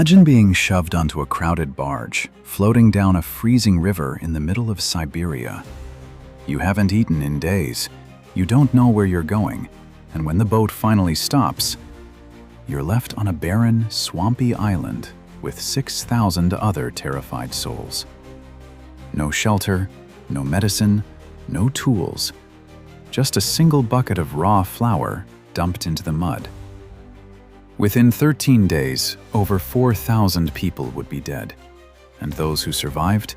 Imagine being shoved onto a crowded barge, floating down a freezing river in the middle of Siberia. You haven't eaten in days, you don't know where you're going, and when the boat finally stops, you're left on a barren, swampy island with 6,000 other terrified souls. No shelter, no medicine, no tools, just a single bucket of raw flour dumped into the mud. Within 13 days, over 4,000 people would be dead, and those who survived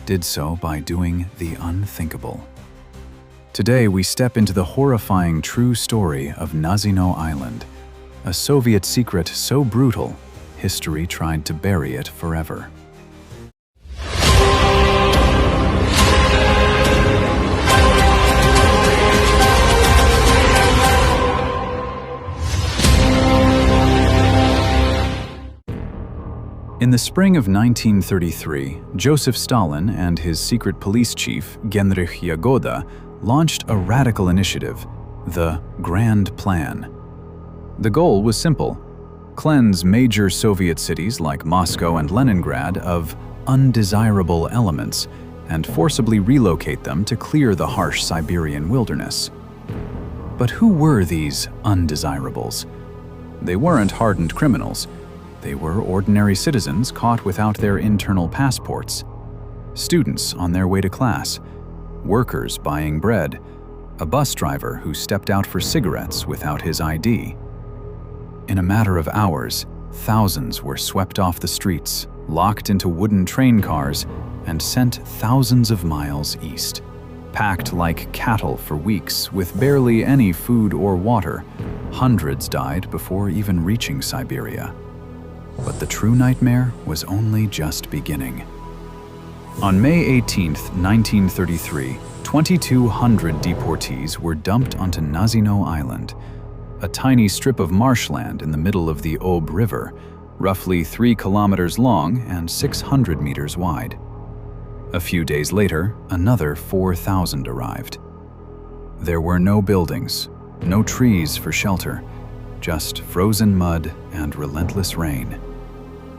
did so by doing the unthinkable. Today, we step into the horrifying true story of Nazino Island, a Soviet secret so brutal, history tried to bury it forever. In the spring of 1933, Joseph Stalin and his secret police chief, Genrikh Yagoda, launched a radical initiative, the Grand Plan. The goal was simple: cleanse major Soviet cities like Moscow and Leningrad of undesirable elements and forcibly relocate them to clear the harsh Siberian wilderness. But who were these undesirables? They weren't hardened criminals. They were ordinary citizens caught without their internal passports, students on their way to class, workers buying bread, a bus driver who stepped out for cigarettes without his ID. In a matter of hours, thousands were swept off the streets, locked into wooden train cars, and sent thousands of miles east. Packed like cattle for weeks with barely any food or water, hundreds died before even reaching Siberia. But the true nightmare was only just beginning. On May 18, 1933, 2,200 deportees were dumped onto Nazino Island, a tiny strip of marshland in the middle of the Ob River, roughly 3 kilometers long and 600 meters wide. A few days later, another 4,000 arrived. There were no buildings, no trees for shelter, just frozen mud and relentless rain.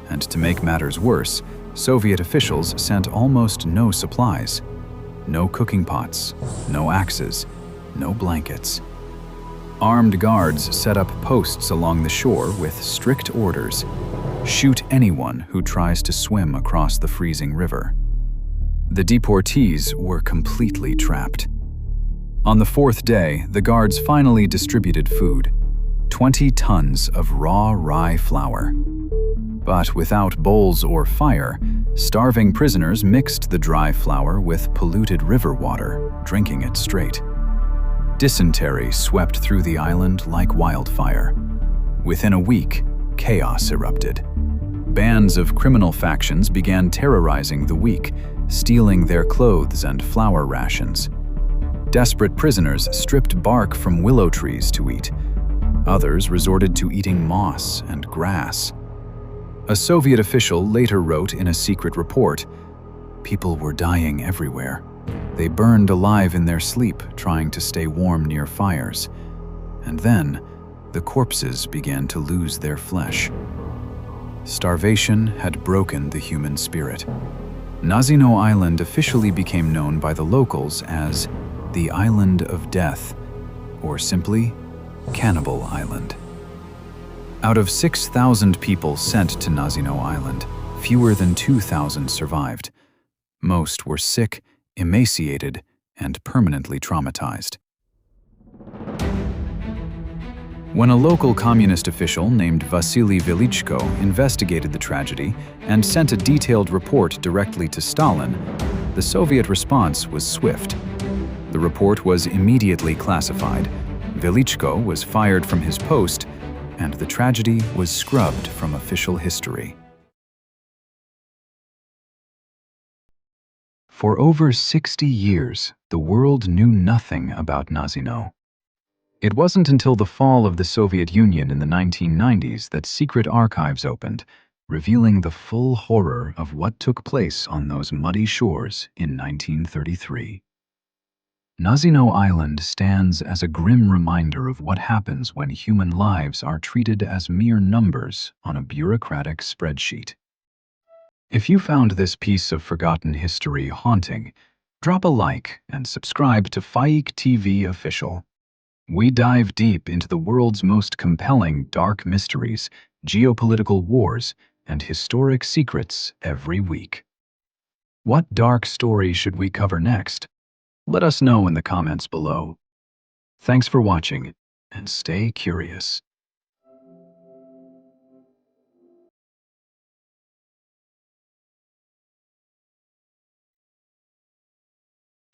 And to make matters worse, Soviet officials sent almost no supplies. No cooking pots, no axes, no blankets. Armed guards set up posts along the shore with strict orders: shoot anyone who tries to swim across the freezing river. The deportees were completely trapped. On the 4th day, the guards finally distributed food: 20 tons of raw rye flour. But without bowls or fire, starving prisoners mixed the dry flour with polluted river water, drinking it straight. Dysentery swept through the island like wildfire. Within a week, chaos erupted. Bands of criminal factions began terrorizing the weak, stealing their clothes and flour rations. Desperate prisoners stripped bark from willow trees to eat. Others resorted to eating moss and grass. A Soviet official later wrote in a secret report, "People were dying everywhere. They burned alive in their sleep, trying to stay warm near fires. And then, the corpses began to lose their flesh." Starvation had broken the human spirit. Nazino Island officially became known by the locals as the Island of Death, or simply Cannibal Island. Out of 6,000 people sent to Nazino Island, fewer than 2,000 survived. Most were sick, emaciated, and permanently traumatized. When a local communist official named Vasily Velichko investigated the tragedy and sent a detailed report directly to Stalin, the Soviet response was swift. The report was immediately classified. Velichko was fired from his post, and the tragedy was scrubbed from official history. For over 60 years, the world knew nothing about Nazino. It wasn't until the fall of the Soviet Union in the 1990s that secret archives opened, revealing the full horror of what took place on those muddy shores in 1933. Nazino Island stands as a grim reminder of what happens when human lives are treated as mere numbers on a bureaucratic spreadsheet. If you found this piece of forgotten history haunting, drop a like and subscribe to Faik TV Official. We dive deep into the world's most compelling dark mysteries, geopolitical wars, and historic secrets every week. What dark story should we cover next? Let us know in the comments below. Thanks for watching, and stay curious.